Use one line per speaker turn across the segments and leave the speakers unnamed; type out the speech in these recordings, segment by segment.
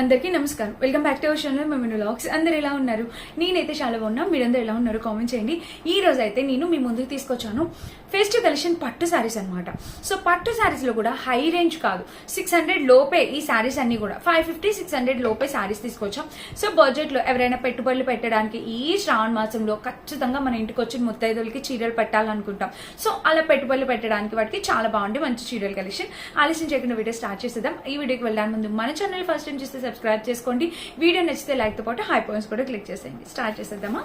అందరికీ నమస్కారం. Welcome back to our channel mummy vlogs. అందరు ఎలా ఉన్నారు? నేనైతే చాలా బాగున్నా. మీరందరూ ఎలా ఉన్నారు కామెంట్ చేయండి. ఈ రోజు అయితే నేను మీ ముందుకు తీసుకొచ్చాను ఫెస్టివ్ కలెక్షన్ పట్టు శారీస్ అనమాట. సో పట్టు శారీస్ లో కూడా హై రేంజ్ కాదు, 600 లోపే ఈ శారీస్ అన్ని కూడా 550-600 లోపే శారీస్ తీసుకొచ్చాం. సో బడ్జెట్ లో ఎవరైనా పెట్టుబడులు పెట్టడానికి ఈ శ్రావణ మాసంలో ఖచ్చితంగా మన ఇంటికి వచ్చిన ముత్తైదులకి చీరలు పెట్టాలనుకుంటాం. సో అలా పెట్టుబడులు పెట్టడానికి వాటికి చాలా బాగుంది మంచి చీరల కలెక్షన్. ఆలస్యం చేయకుండా వీడియో స్టార్ట్ చేసేద్దాం. ఈ వీడియోకి వెళ్ళడానికి ముందు మన ఛానల్ ఫస్ట్ టైం చూస్తే సబ్స్క్రైబ్ చేసుకోండి. వీడియో నచ్చితే లైక్ తో పాటు హై పాయింట్స్ కూడా క్లిక్ చేసేయండి. స్టార్ట్ చేసేద్దామా?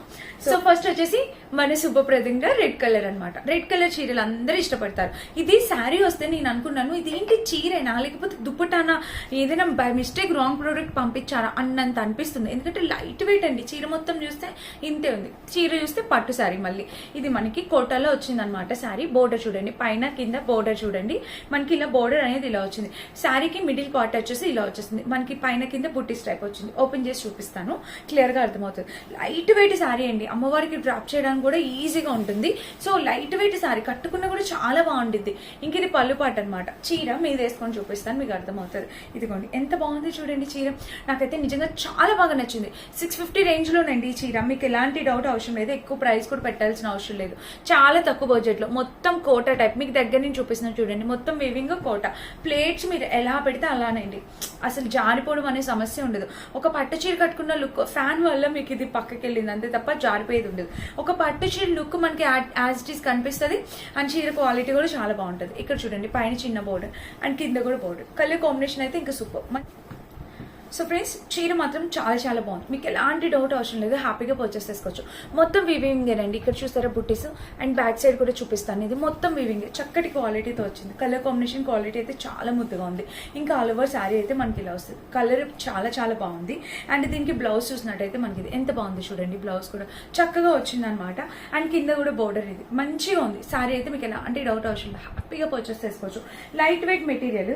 సో ఫస్ట్ వచ్చేసి మన శుభప్రదంగా రెడ్ కలర్ అనమాట. రెడ్ కలర్ చీరలు అందరూ ఇష్టపడతారు. ఇది శారీ వస్తే నేను అనుకున్నాను ఇదేంటి చీరేనా లేకపోతే దుప్పటానా, ఏదైనా బై మిస్టేక్ రాంగ్ ప్రోడక్ట్ పంపించారా అన్నంత అనిపిస్తుంది. ఎందుకంటే లైట్ వెయిట్ అండి. చీర మొత్తం చూస్తే ఇంతే ఉంది. చీర చూస్తే పట్టు శారీ. మళ్ళీ ఇది మనకి కోటాలో వచ్చింది అనమాట శారీ. బోర్డర్ చూడండి, పైన కింద బోర్డర్ చూడండి. మనకి ఇలా బోర్డర్ అనేది ఇలా వచ్చింది. శారీకి మిడిల్ పార్ట్ వచ్చేసి ఇలా వచ్చేసింది. మనకి పైన కింద బుట్టీస్ టైప్ వచ్చింది. ఓపెన్ చేసి చూపిస్తాను, క్లియర్ గా అర్థమవుతుంది. లైట్ వెయిట్ శారీ అండి. అమ్మవారికి డ్రాప్ చేయడానికి కూడా ఈజీగా ఉంటుంది. సో లైట్ వెయిట్ శారీ కట్టుకున్నా కూడా చాలా బాగుంటుంది. ఇంక ఇది పళ్ళు పాట అనమాట. చీర మీద వేసుకొని చూపిస్తాను, మీకు అర్థమవుతుంది. ఇదిగోండి ఎంత బాగుంది చూడండి చీర. నాకైతే నిజంగా చాలా బాగా నచ్చింది. 650 రేంజ్ లోనండి ఈ చీర. మీకు ఎలాంటి డౌట్ అవసరం లేదు. ఎక్కువ ప్రైస్ కూడా పెట్టాల్సిన అవసరం లేదు. చాలా తక్కువ బడ్జెట్ లో మొత్తం కోట టైప్ మీకు దగ్గర నుంచి చూపిస్తున్నాను చూడండి. మొత్తం వివింగ్ కోట. ప్లేట్స్ మీరు ఎలా పెడితే అలానండి. అసలు జారిపోవడం అనే సమస్య ఉండదు. ఒక పట్టు చీర కట్టుకున్న లుక్ ఫ్యాన్ వల్ల మీకు ఇది పక్కకి వెళ్ళింది అంతే తప్ప జారిపోయేది ఉండదు. ఒక పట్టు చీర లుక్ మనకి యాజ్ ఇట్ ఈస్ కనిపిస్తుంది. అండ్ చీర క్వాలిటీ కూడా చాలా బాగుంటుంది. ఇక్కడ చూడండి పైన చిన్న బోర్డర్ అండ్ కింద కూడా బోర్డర్. కలర్ కాంబినేషన్ అయితే ఇంకా సూపర్. సో ఫ్రెండ్స్ చీర మాత్రం చాలా చాలా బాగుంది. మీకు ఎలాంటి డౌట్ అవసరం లేదు. హ్యాపీగా పర్చేస్ చేసుకోవచ్చు. మొత్తం వీవింగ్ అండి. ఇక్కడ చూస్తారా బుట్టీస్ అండ్ బ్యాక్ సైడ్ కూడా చూపిస్తాను. ఇది మొత్తం వీవింగ్ చక్కటి క్వాలిటీతో వచ్చింది. కలర్ కాంబినేషన్ క్వాలిటీ అయితే చాలా ముద్దుగా ఉంది. ఇంకా ఆల్ ఓవర్ శారీ అయితే మనకి ఇలా వస్తుంది. కలర్ చాలా చాలా బాగుంది. అండ్ దీనికి బ్లౌజ్ చూసినట్టయితే మనకి ఇది ఎంత బాగుంది చూడండి. బ్లౌజ్ కూడా చక్కగా వచ్చింది అనమాట. అండ్ కింద కూడా బోర్డర్ ఇది మంచిగా ఉంది. శారీ అయితే మీకు ఎలాంటి డౌట్ అవసరం లేదు. హ్యాపీగా పర్చేస్ చేసుకోవచ్చు. Light weight material.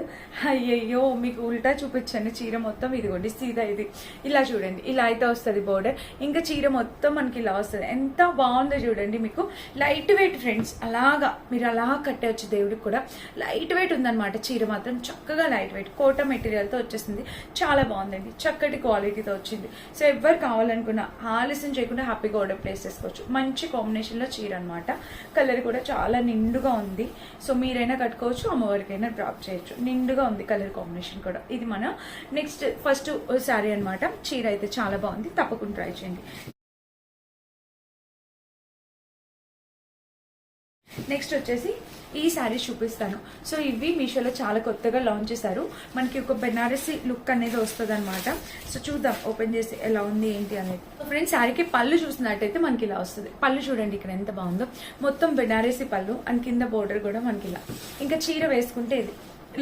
అయ్యయ్యో మీకు ఉల్టా చూపించండి. చీర మొత్తం ఇదిగోండి సీదా ఇది ఇలా చూడండి. ఇలా అయితే వస్తుంది బోర్డర్. ఇంకా చీర మొత్తం మనకి ఇలా వస్తుంది. ఎంత బాగుందో చూడండి. మీకు లైట్ వెయిట్ ఫ్రెండ్స్. అలాగా మీరు అలా కట్టేవచ్చు. దేవుడికి కూడా లైట్ వెయిట్ ఉందన్నమాట. చీర మాత్రం చక్కగా లైట్ వెయిట్ కోట మెటీరియల్తో వచ్చేసింది. చాలా బాగుందండి. చక్కటి క్వాలిటీతో వచ్చింది. సో ఎవరు కావాలనుకున్నా ఆలస్యం చేయకుండా హ్యాపీగా ఆర్డర్ ప్లేస్ చేసుకోవచ్చు. మంచి కాంబినేషన్ లో చీర అనమాట. కలర్ కూడా చాలా నిండుగా ఉంది. సో మీరైనా కట్టుకోవచ్చు, అమ్మవారికైనా డ్రాప్ చేయొచ్చు. నిండుగా ఉంది కలర్ కాంబినేషన్ కూడా. ఇది మన నెక్స్ట్ ఫస్ట్ శారీ అనమాట. చీర అయితే చాలా బాగుంది. తప్పకుండా ట్రై చేయండి. నెక్స్ట్ వచ్చేసి ఈ శారీస్ చూపిస్తాను. సో ఇవి మీషోలో చాలా కొత్తగా లాంచ్ చేశారు. మనకి ఒక బెనారసి లుక్ అనేది వస్తుంది అనమాట. సో చూద్దాం ఓపెన్ చేసి ఎలా ఉంది ఏంటి అనేది. ఫ్రెండ్స్ శారీకి పళ్ళు చూసినట్టయితే మనకి ఇలా వస్తుంది. పళ్ళు చూడండి ఇక్కడ ఎంత బాగుందో. మొత్తం బెనారసి పళ్ళు అండ్ కింద బోర్డర్ కూడా మనకి ఇలా. ఇంకా చీర వేసుకుంటే ఇది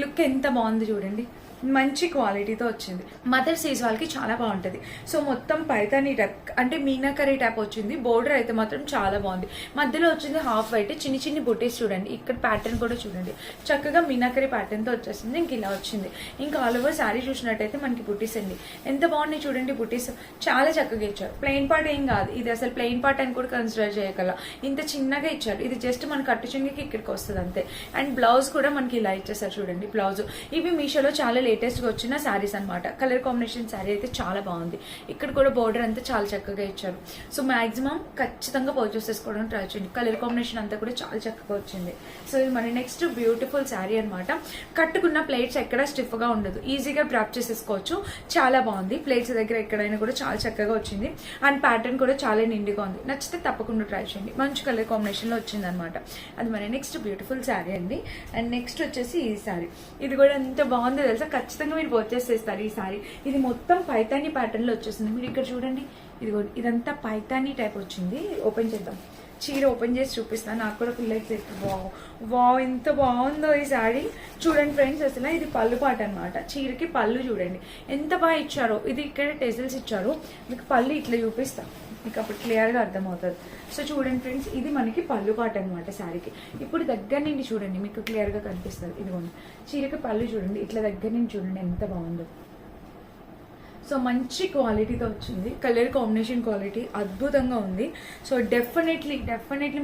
లుక్ ఎంత బాగుంది చూడండి. మంచి క్వాలిటీతో వచ్చింది. మదర్ సైజ్ వాళ్ళకి చాలా బాగుంటుంది. సో మొత్తం పైతాని టైప్ అంటే మీనాకరీ టైప్ వచ్చింది. బోర్డర్ అయితే మాత్రం చాలా బాగుంది. మధ్యలో వచ్చింది హాఫ్ వైట్. చిన్ని చిన్ని బుటీస్ చూడండి. ఇక్కడ ప్యాటర్న్ కూడా చూడండి. చక్కగా మీనాకరీ ప్యాటర్న్ తో వచ్చేసింది. ఇంక ఇలా వచ్చింది. ఇంకా ఆల్ ఓవర్ శారీ చూసినట్టయితే మనకి బుటీస్ అండి ఎంత బాగున్నాయి చూడండి. బుటీస్ చాలా చక్కగా ఇచ్చారు. ప్లెయిన్ పార్ట్ ఏం కాదు. ఇది అసలు ప్లెయిన్ పార్ట్ అని కూడా కన్సిడర్ చేయగల ఇంత చిన్నగా ఇచ్చారు. ఇది జస్ట్ మన కట్టు చెంగికి ఇక్కడికి వస్తుంది అంతే. అండ్ బ్లౌజ్ కూడా మనకి ఇలా ఇచ్చేసారు చూడండి. బ్లౌజ్ ఇవి మీషోలో చాలా లేటెస్ట్ గా వచ్చిన శారీస్ అనమాట. కలర్ కాంబినేషన్ శారీ అయితే చాలా బాగుంది. ఇక్కడ కూడా బోర్డర్ అంతా చాలా చక్కగా ఇచ్చారు. సో మాక్సిమం ఖచ్చితంగా పర్చేస్ చేసుకోవడం ట్రై చేయండి. కలర్ కాంబినేషన్ అంతా కూడా చాలా చక్కగా వచ్చింది. సో ఇది మన నెక్స్ట్ బ్యూటిఫుల్ శారీ అనమాట. కట్టుకున్న ప్లేట్స్ ఎక్కడ స్టిఫ్ గా ఉండదు. ఈజీగా డ్రాప్ చేసేసుకోవచ్చు. చాలా బాగుంది. ప్లేట్స్ దగ్గర ఎక్కడైనా కూడా చాలా చక్కగా వచ్చింది. అండ్ ప్యాటర్న్ కూడా చాలా నిండుగా ఉంది. నచ్చితే తప్పకుండా ట్రై చేయండి. మంచి కలర్ కాంబినేషన్ లో వచ్చింది అనమాట. అది మన నెక్స్ట్ బ్యూటిఫుల్ శారీ అండి. అండ్ నెక్స్ట్ వచ్చేసి ఈ శారీ. ఇది కూడా ఎంత బాగుందో తెలుసా. ఖచ్చితంగా మీరు పర్చేస్ చేస్తారు ఈ సారీ. ఇది మొత్తం పైతాని ప్యాటర్న్ లో వచ్చేసింది. మీరు ఇక్కడ చూడండి. ఇదంతా పైతాని టైప్ వచ్చింది. ఓపెన్ చేద్దాం. చీర ఓపెన్ చేసి చూపిస్తాను. నాకు కూడా ఫుల్ ఎక్సైట్. వావ్ ఎంత బాగుందో ఈ శారీ. చూడండి ఫ్రెండ్స్. అసలు ఇది పళ్ళు పాట అనమాట. చీరకి పళ్ళు చూడండి ఎంత బాగా ఇచ్చారో. ఇది ఇక్కడ టెజల్స్ ఇచ్చారు. మీకు పళ్ళు ఇట్లా చూపిస్తాను. మీకు అప్పుడు క్లియర్గా అర్థమవుతుంది. సో చూడండి ఫ్రెండ్స్. ఇది మనకి పళ్ళు పాట అనమాట శారీకి. ఇప్పుడు దగ్గర నుండి చూడండి మీకు క్లియర్గా కనిపిస్తుంది. ఇదిగోండి చీరకి పళ్ళు చూడండి. ఇట్లా దగ్గర నుంచి చూడండి ఎంత బాగుందో. సో సో మంచి క్వాలిటీతో వచ్చింది, కలర్ కాంబినేషన్ క్వాలిటీ అద్భుతంగా ఉంది. సో డెఫినెట్లీ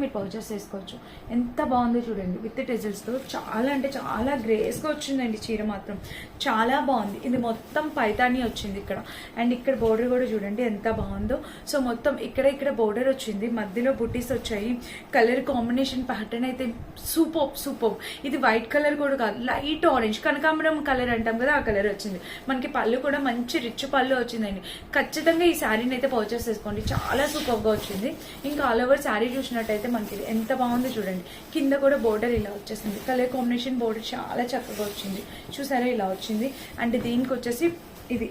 మీరు పర్చేస్ చేసుకోవచ్చు. ఎంత బాగుందో చూడండి, విత్ టెజల్స్తో చాలా అంటే చాలా గ్రేస్గా వచ్చిందండి చీర మాత్రం చాలా బాగుంది. ఇది మొత్తం పైతాని వచ్చింది ఇక్కడ, అండ్ ఇక్కడ బోర్డర్ కూడా చూడండి ఎంత బాగుందో. సో మొత్తం ఇక్కడ బోర్డర్ వచ్చింది, మధ్యలో బుటీస్ వచ్చాయి. కలర్ కాంబినేషన్ ప్యాటర్న్ అయితే సూపర్. ఇది వైట్ కలర్ కూడా కాదు, లైట్ ఆరెంజ్ కనకాంబరం కలర్ అంటాం కదా, ఆ కలర్ వచ్చింది. మనకి పళ్ళు కూడా మంచి రిచ్ పళ్ళు వచ్చిందండి. ఖచ్చితంగా ఈ శారీని అయితే పర్చేస్ చేసుకోండి, చాలా సూపర్గా వచ్చింది. ఇంకా ఆల్ ఓవర్ శారీ చూసినట్టయితే మనకి ఎంత బాగుందో చూడండి. కింద కూడా బోర్డర్ ఇలా వచ్చేసింది, కలర్ కాంబినేషన్ బోర్డర్ చాలా చక్కగా వచ్చింది. చూసారా ఇలా వచ్చింది. అంటే దీనికి వచ్చేసి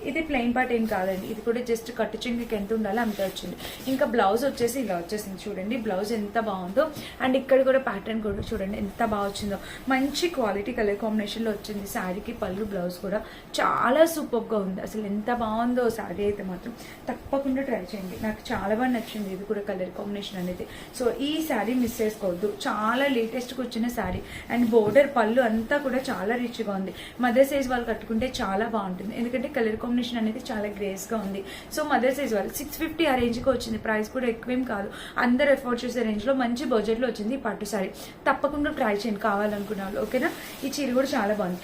ఇది ప్లెయిన్ పార్ట్ ఏం కాదండి, ఇది కూడా జస్ట్ కట్టు చింగికి ఎంత ఉండాలో అంతే వచ్చింది. ఇంకా బ్లౌజ్ వచ్చేసి ఇలా వచ్చేసింది చూడండి, బ్లౌజ్ ఎంత బాగుందో. అండ్ ఇక్కడ కూడా ప్యాటర్న్ కూడా చూడండి ఎంత బాగా వచ్చిందో, మంచి క్వాలిటీ కలర్ కాంబినేషన్లో వచ్చింది. శారీకి పళ్ళు బ్లౌజ్ కూడా చాలా సూపర్గా ఉంది. అసలు ఎంత బాగుందో శారీ అయితే మాత్రం తప్పకుండా ట్రై చేయండి. నాకు చాలా బాగా నచ్చింది ఇది కూడా కలర్ కాంబినేషన్ అనేది. సో ఈ శారీ మిస్ చేసుకోవద్దు, చాలా లేటెస్ట్గా వచ్చిన శారీ. అండ్ బోర్డర్ పళ్ళు అంతా కూడా చాలా రిచ్గా ఉంది. మదర్ సైజ్ వాళ్ళు కట్టుకుంటే చాలా బాగుంటుంది, ఎందుకంటే కలర్ కాంబినేషన్ అనేది చాలా గ్రేస్గా ఉంది. సో మదర్ సైజ్ వాళ్ళు 650 ఆ రేంజ్కి వచ్చింది. ప్రైస్ కూడా ఎక్కువేం కాదు, అందరు ఎఫోర్డ్ చేసే రేంజ్లో మంచి బడ్జెట్లో వచ్చింది పట్టు సారీ. తప్పకుండా ట్రై చేయండి కావాలనుకున్న వాళ్ళు, ఓకేనా. ఈ చీర కూడా చాలా బాగుంది.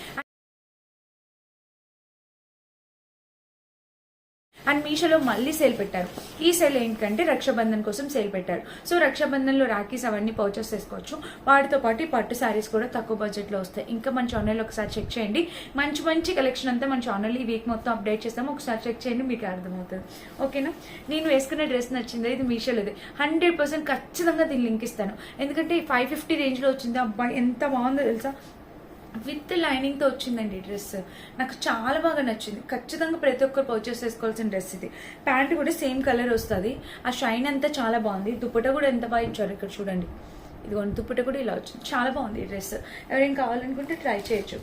అండ్ మీషోలో మళ్ళీ సేల్ పెట్టారు. ఈ సేల్ ఏంటంటే రక్షాబంధన్ కోసం సేల్ పెట్టారు. సో రక్షాబంధన్లో రాఖీస్ అవన్నీ పర్చేస్ చేసుకోవచ్చు. వాటితో పాటు పట్టు శారీస్ కూడా తక్కువ బడ్జెట్లో వస్తాయి. ఇంకా మన ఛానల్లో ఒకసారి చెక్ చేయండి, మంచి కలెక్షన్ అంతా మన ఛానల్ ఈ వీక్ మొత్తం అప్డేట్ చేస్తాము. ఒకసారి చెక్ చేయండి, మీకు అర్థమవుతుంది, ఓకేనా. నేను వేసుకున్న డ్రెస్ నచ్చింది, ఇది మీషోలోది 100% ఖచ్చితంగా దీన్ని లింక్ ఇస్తాను. ఎందుకంటే 550 రేంజ్లో వచ్చింది. అబ్బాయి ఎంత బాగుందో తెలుసా, విత్ లైనింగ్తో వచ్చిందండి డ్రెస్. నాకు చాలా బాగా నచ్చింది. ఖచ్చితంగా ప్రతి ఒక్కరు పర్చేస్ చేసుకోవాల్సిన డ్రెస్ ఇది. ప్యాంట్ కూడా సేమ్ కలర్ వస్తుంది. ఆ షైన్ అంతా చాలా బాగుంది. దుపట్టా కూడా ఎంత బాగా ఇచ్చారు ఇక్కడ చూడండి. ఇదిగోండి దుప్పట కూడా ఇలా వచ్చింది, చాలా బాగుంది ఈ డ్రెస్. ఎవరైనా కావాలనుకుంటే ట్రై చేయొచ్చు.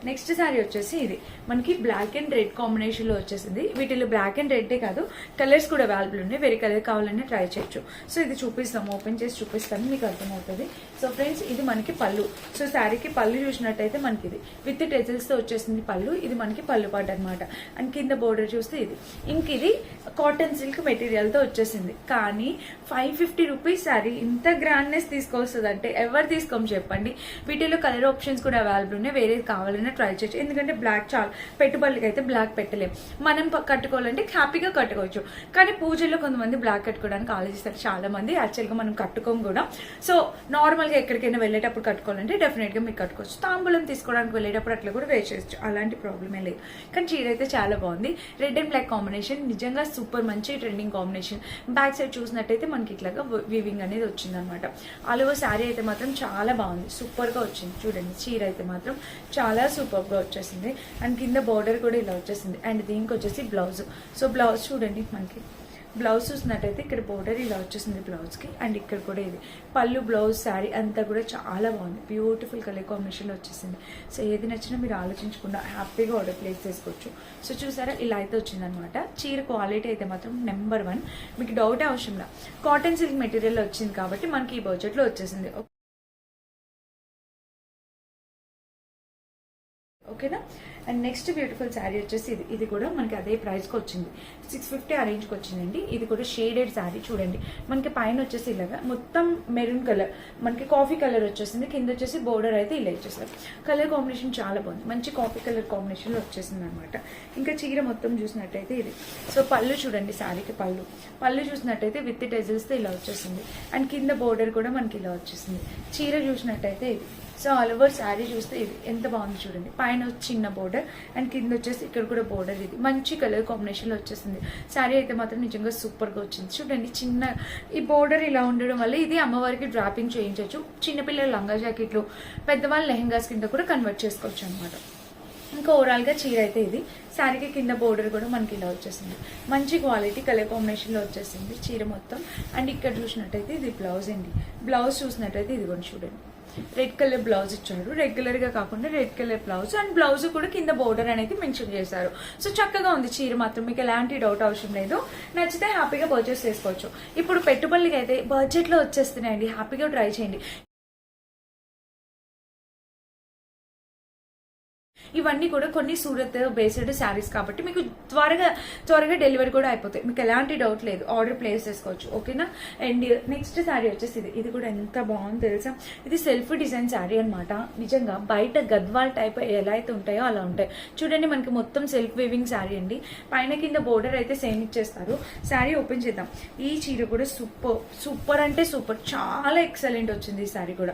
నెక్స్ట్ శారీ వచ్చేసి ఇది మనకి బ్లాక్ అండ్ రెడ్ కాంబినేషన్లో వచ్చేసింది. వీటిలో బ్లాక్ అండ్ రెడ్డే కాదు, కలర్స్ కూడా అవైలబుల్ ఉన్నాయి. వేరే కలర్ కావాలన్నా ట్రై చేయొచ్చు. సో ఇది చూపిస్తాము, ఓపెన్ చేసి చూపిస్తాను, మీకు అర్థమవుతుంది. సో ఫ్రెండ్స్ ఇది మనకి పళ్ళు. సో శారీకి పళ్ళు చూసినట్టయితే మనకి ఇది విత్ టెజల్స్తో వచ్చేసింది పళ్ళు. ఇది మనకి పళ్ళు పాట అనమాట. అండ్ కింద బోర్డర్ చూస్తే ఇది ఇది కాటన్ సిల్క్ మెటీరియల్తో వచ్చేసింది. కానీ 550 రూపీస్ శారీ ఇంత గ్రాండ్నెస్ తీసుకోవచ్చు అంటే ఎవరు తీసుకోము చెప్పండి. వీటిలో కలర్ ఆప్షన్స్ కూడా అవైలబుల్ ఉన్నాయి, వేరేది కావాలన్నా ట్రై చేయొచ్చు. ఎందుకంటే బ్లాక్ చాలా పెట్టుబడులకి అయితే బ్లాక్ పెట్టలేము, మనం కట్టుకోవాలంటే హ్యాపీగా కట్టుకోవచ్చు. కానీ పూజల్లో కొంతమంది బ్లాక్ కట్టుకోవడానికి ఆలోచిస్తారు చాలా మంది. యాక్చువల్గా మనం కట్టుకోము కూడా. సో నార్మల్గా ఎక్కడికైనా వెళ్ళేటప్పుడు కట్టుకోవాలంటే డెఫినెట్గా మీకు కట్టుకోవచ్చు. తాంబూలం తీసుకోవడానికి వెళ్ళేటప్పుడు అట్లా కూడా వేస్ట్ చేయొచ్చు, అలాంటి ప్రాబ్లమే లేదు. కానీ చీర అయితే చాలా బాగుంది. రెడ్ అండ్ బ్లాక్ కాంబినేషన్ నిజంగా సూపర్, మంచి ట్రెండింగ్ కాంబినేషన్. బ్యాక్ సైడ్ చూసినట్టయితే మనకి ఇట్లాగా వీవింగ్ అనేది వచ్చింది అనమాట. ఆల్ ఓవర్ శారీ అయితే మాత్రం చాలా బాగుంది, సూపర్గా వచ్చింది. చూడండి చీర అయితే మాత్రం చాలా సూపర్గా వచ్చేసింది. అండ్ కింద బార్డర్ కూడా ఇలా వచ్చేసింది. అండ్ దీనికి వచ్చేసి బ్లౌజ్. సో బ్లౌజ్ చూడండి, మనకి బ్లౌజ్ చూసినట్టయితే ఇక్కడ బోర్డర్ ఇలా వచ్చేసింది బ్లౌజ్కి. అండ్ ఇక్కడ కూడా ఇది పళ్ళు, బ్లౌజ్, శారీ అంతా కూడా చాలా బాగుంది. బ్యూటిఫుల్ కలర్ కాంబినేషన్లో వచ్చేసింది. సో ఏది నచ్చినా మీరు ఆలోచించకుండా హ్యాపీగా ఆర్డర్ ప్లేస్ చేసుకోవచ్చు. సో చూసారా ఇలా అయితే వచ్చిందనమాట. చీర క్వాలిటీ అయితే మాత్రం నెంబర్ 1, మీకు డౌట్ అవసరంలా. కాటన్ సిల్క్ మెటీరియల్లో వచ్చింది కాబట్టి మనకి ఈ బడ్జెట్లో వచ్చేసింది, ఓకేనా. అండ్ నెక్స్ట్ బ్యూటిఫుల్ శారీ వచ్చేసి ఇది కూడా మనకి అదే ప్రైస్కి వచ్చింది. 650 ఆ రేంజ్కి వచ్చిందండి. ఇది కూడా షేడెడ్ శారీ చూడండి. మనకి పైన వచ్చేసి ఇలాగా మొత్తం మెరూన్ కలర్, మనకి కాఫీ కలర్ వచ్చేసింది. కింద వచ్చేసి బోర్డర్ అయితే ఇలా ఇచ్చేసారు. కలర్ కాంబినేషన్ చాలా బాగుంది, మంచి కాఫీ కలర్ కాంబినేషన్లో వచ్చేసింది అనమాట. ఇంకా చీర మొత్తం చూసినట్టయితే ఇది. సో పళ్ళు చూడండి, శారీకి పళ్ళు చూసినట్టయితే విత్ టెజల్స్తో ఇలా వచ్చేసింది. అండ్ కింద బోర్డర్ కూడా మనకి ఇలా వచ్చేసింది. చీర చూసినట్టయితే ఇది. సో ఆల్ ఓవర్ శారీ చూస్తే ఇది ఎంత బాగుంది చూడండి. పైన చిన్న బోర్డర్ అండ్ కింద వచ్చేసి ఇక్కడ కూడా బోర్డర్. ఇది మంచి కలర్ కాంబినేషన్లో వచ్చేసింది. శారీ అయితే మాత్రం నిజంగా సూపర్గా వచ్చింది. చూడండి చిన్న ఈ బోర్డర్ ఇలా ఉండడం వల్ల ఇది అమ్మవారికి డ్రాపింగ్ చేయించవచ్చు. చిన్నపిల్లల లంగా జాకెట్లు, పెద్దవాళ్ళ లెహంగాస్ కింద కూడా కన్వర్ట్ చేసుకోవచ్చు అనమాట. ఇంకా ఓవరాల్గా చీర అయితే ఇది. శారీకి కింద బోర్డర్ కూడా మనకి ఇలా వచ్చేసింది. మంచి క్వాలిటీ కలర్ కాంబినేషన్లో వచ్చేసింది చీర మొత్తం. అండ్ ఇక్కడ చూసినట్టయితే ఇది బ్లౌజ్ అండి. బ్లౌజ్ చూసినట్టయితే ఇది కూడా చూడండి, రెడ్ కలర్ బ్లౌజ్ ఇచ్చాడు. రెగ్యులర్గా కాకుండా red colour blouse. And blouse కూడా కింద బోర్డర్ అనేది మెన్షన్ చేశారు. సో చక్కగా ఉంది చీర మాత్రం, మీకు ఎలాంటి డౌట్ అవసరం లేదు. నచ్చితే హ్యాపీగా పర్చేస్ చేసుకోవచ్చు. ఇప్పుడు పెట్టుబడులకి అయితే బడ్జెట్లో వచ్చేస్తున్నాయండి, హ్యాపీగా ట్రై చేయండి. ఇవన్నీ కూడా కొన్ని సూరత్ బేస్డ్ శారీస్ కాబట్టి మీకు త్వరగా డెలివరీ కూడా అయిపోతాయి, మీకు ఎలాంటి డౌట్ లేదు, ఆర్డర్ ప్లేస్ చేసుకోవచ్చు. ఓకేనా. అండ్ నెక్స్ట్ శారీ వచ్చేసి ఇది కూడా ఎంత బాగుంది తెలుసా. ఇది సెల్ఫ్ డిజైన్ శారీ అనమాట. నిజంగా బయట గద్వాల్ టైప్ ఎలా అయితే ఉంటాయో అలా ఉంటాయి. చూడండి మనకి మొత్తం సెల్ఫ్ వీవింగ్ శారీ అండి. పైన కింద బోర్డర్ అయితే సేమ్ ఇచ్చేస్తారు. శారీ ఓపెన్ చేద్దాం. ఈ చీర కూడా సూపర్ అంటే సూపర్, చాలా ఎక్సలెంట్ వచ్చింది. ఈ శారీ కూడా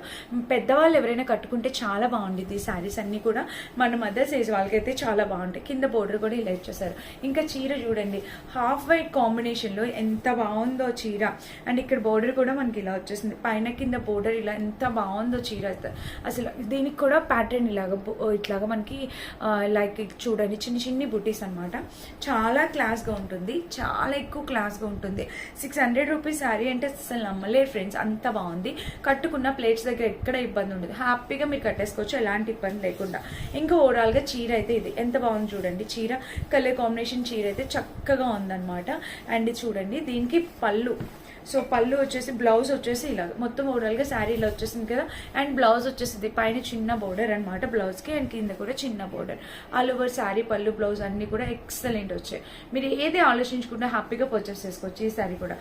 పెద్దవాళ్ళు ఎవరైనా కట్టుకుంటే చాలా బాగుంటుంది. ఈ శారీస్ అన్ని కూడా మన మదర్స్ ఏజ్ వాళ్ళకైతే చాలా బాగుంటాయి. కింద బోర్డర్ కూడా ఇలా ఇచ్చేసారు. ఇంకా చీర చూడండి హాఫ్ వైట్ కాంబినేషన్ లో ఎంత బాగుందో చీర. అండ్ ఇక్కడ బోర్డర్ కూడా మనకి ఇలా వచ్చేసింది. పైన కింద బోర్డర్ ఇలా ఎంత బాగుందో చీర. అసలు దీనికి కూడా ప్యాటర్న్ ఇట్లాగా మనకి లైక్ చూడండి చిన్ని బుటీస్ అనమాట. చాలా క్లాస్ గా ఉంటుంది, చాలా ఎక్కువ క్లాస్ గా ఉంటుంది. 600 రూపీస్ శారీ అంటే అసలు నమ్మలేరు ఫ్రెండ్స్, అంత బాగుంది. కట్టుకున్న ప్లేట్స్ దగ్గర ఎక్కడ ఇబ్బంది ఉండదు, హ్యాపీగా మీరు కట్టేసుకోవచ్చు ఎలాంటి ఇబ్బంది లేకుండా. ఇంకా ఓవరాల్ గా చీర అయితే ఇది ఎంత బాగుంది చూడండి. చీర కలర్ కాంబినేషన్ చీర అయితే చక్కగా ఉందన్నమాట. అండ్ చూడండి దీనికి పళ్ళు. సో పళ్ళు వచ్చేసి బ్లౌజ్ వచ్చేసి ఇలా మొత్తం ఓవరాల్ గా శారీ ఇలా వచ్చేసింది కదా. అండ్ బ్లౌజ్ వచ్చేసింది పైన చిన్న బోర్డర్ అనమాట బ్లౌజ్ కి, అండ్ కింద కూడా చిన్న బోర్డర్. ఆల్ ఓవర్ శారీ పళ్ళు బ్లౌజ్ అన్ని కూడా ఎక్సలెంట్ వచ్చాయి. మీరు ఏది ఆలోచించకుండా హ్యాపీగా పర్చేస్ చేసుకోవచ్చు ఈ శారీ కూడా.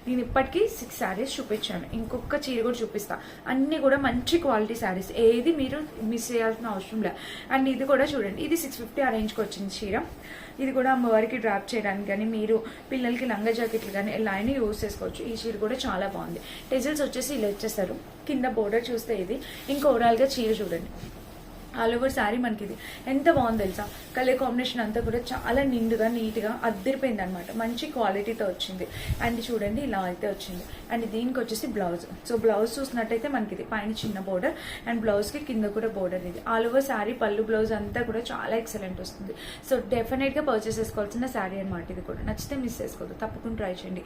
నేను ఇప్పటికీ 6 శారీస్ చూపించాను, ఇంకొక చీర కూడా చూపిస్తా. అన్ని కూడా మంచి క్వాలిటీ శారీస్, ఏది మీరు మిస్ చేయాల్సిన అవసరం లేదు. అండ్ ఇది కూడా చూడండి, ఇది 650 ఆ రేంజ్కి వచ్చింది చీర. ఇది కూడా అమ్మవారికి డ్రాప్ చేయడానికి కానీ మీరు పిల్లలకి లంగా జాకెట్లు కానీ ఎలా అయినా యూజ్ చేసుకోవచ్చు. ఈ చీర కూడా చాలా బాగుంది. టెజిల్స్ వచ్చేసి ఇలా ఇచ్చేస్తారు. కింద బోర్డర్ చూస్తే ఇది. ఇంకా ఓవరాల్గా చీర చూడండి ఆల్ ఓవర్ శారీ మనకి ఇది ఎంత బాగుంది తెలుసా. కలర్ కాంబినేషన్ అంతా కూడా చాలా నిండుగా నీట్గా అద్దరిపోయింది అనమాట. మంచి క్వాలిటీతో వచ్చింది. అండ్ చూడండి ఇలా అయితే వచ్చింది. అండ్ దీనికి వచ్చేసి బ్లౌజ్. సో బ్లౌజ్ చూసినట్టయితే మనకి ఇది పైన చిన్న బోర్డర్ అండ్ బ్లౌజ్కి కింద కూడా బోర్డర్. ఇది ఆల్ ఓవర్ శారీ పళ్ళు బ్లౌజ్ అంతా కూడా చాలా ఎక్సలెంట్ వస్తుంది. సో డెఫినెట్గా పర్చేస్ చేసుకోవాల్సిన శారీ అనమాట. ఇది కూడా నచ్చితే మిస్ చేసుకోవద్దు, తప్పకుండా ట్రై చేయండి.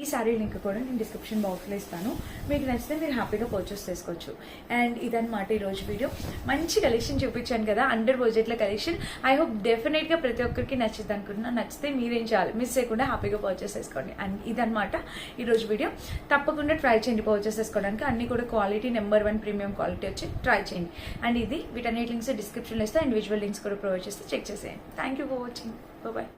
ఈ శారీ లింక్ కూడా నేను డిస్క్రిప్షన్ బాక్స్లో ఇస్తాను. మీకు నచ్చితే మీరు హ్యాపీగా పర్చేస్ చేసుకోవచ్చు. అండ్ ఇదన్నమాట ఈరోజు వీడియో. మంచి కలెక్షన్ చూపించాను కదా, అండర్ బడ్జెట్లో కలెక్షన్. ఐ హోప్ డెఫినెట్గా ప్రతి ఒక్కరికి నచ్చింది అనుకుంటున్నాను. నచ్చితే మీరేం చేయాలి, మిస్ చేయకుండా హ్యాపీగా పర్చేస్ చేసుకోండి. అండ్ ఇదన్నమాట ఈరోజు వీడియో. తప్పకుండా ట్రై చేయండి పర్చేస్ చేసుకోవడానికి. అన్ని కూడా క్వాలిటీ నెంబర్ 1 ప్రీమియం క్వాలిటీ వచ్చి ట్రై చేయండి. అండ్ ఇది వీటన్నిటి లింక్స్ డిస్క్రిప్షన్లో ఇస్తే అండ్ విజువల్ లింక్స్ కూడా ప్రొవైడ్ చేస్తే చెక్ చేసేయండి. Thank you for watching. Bye.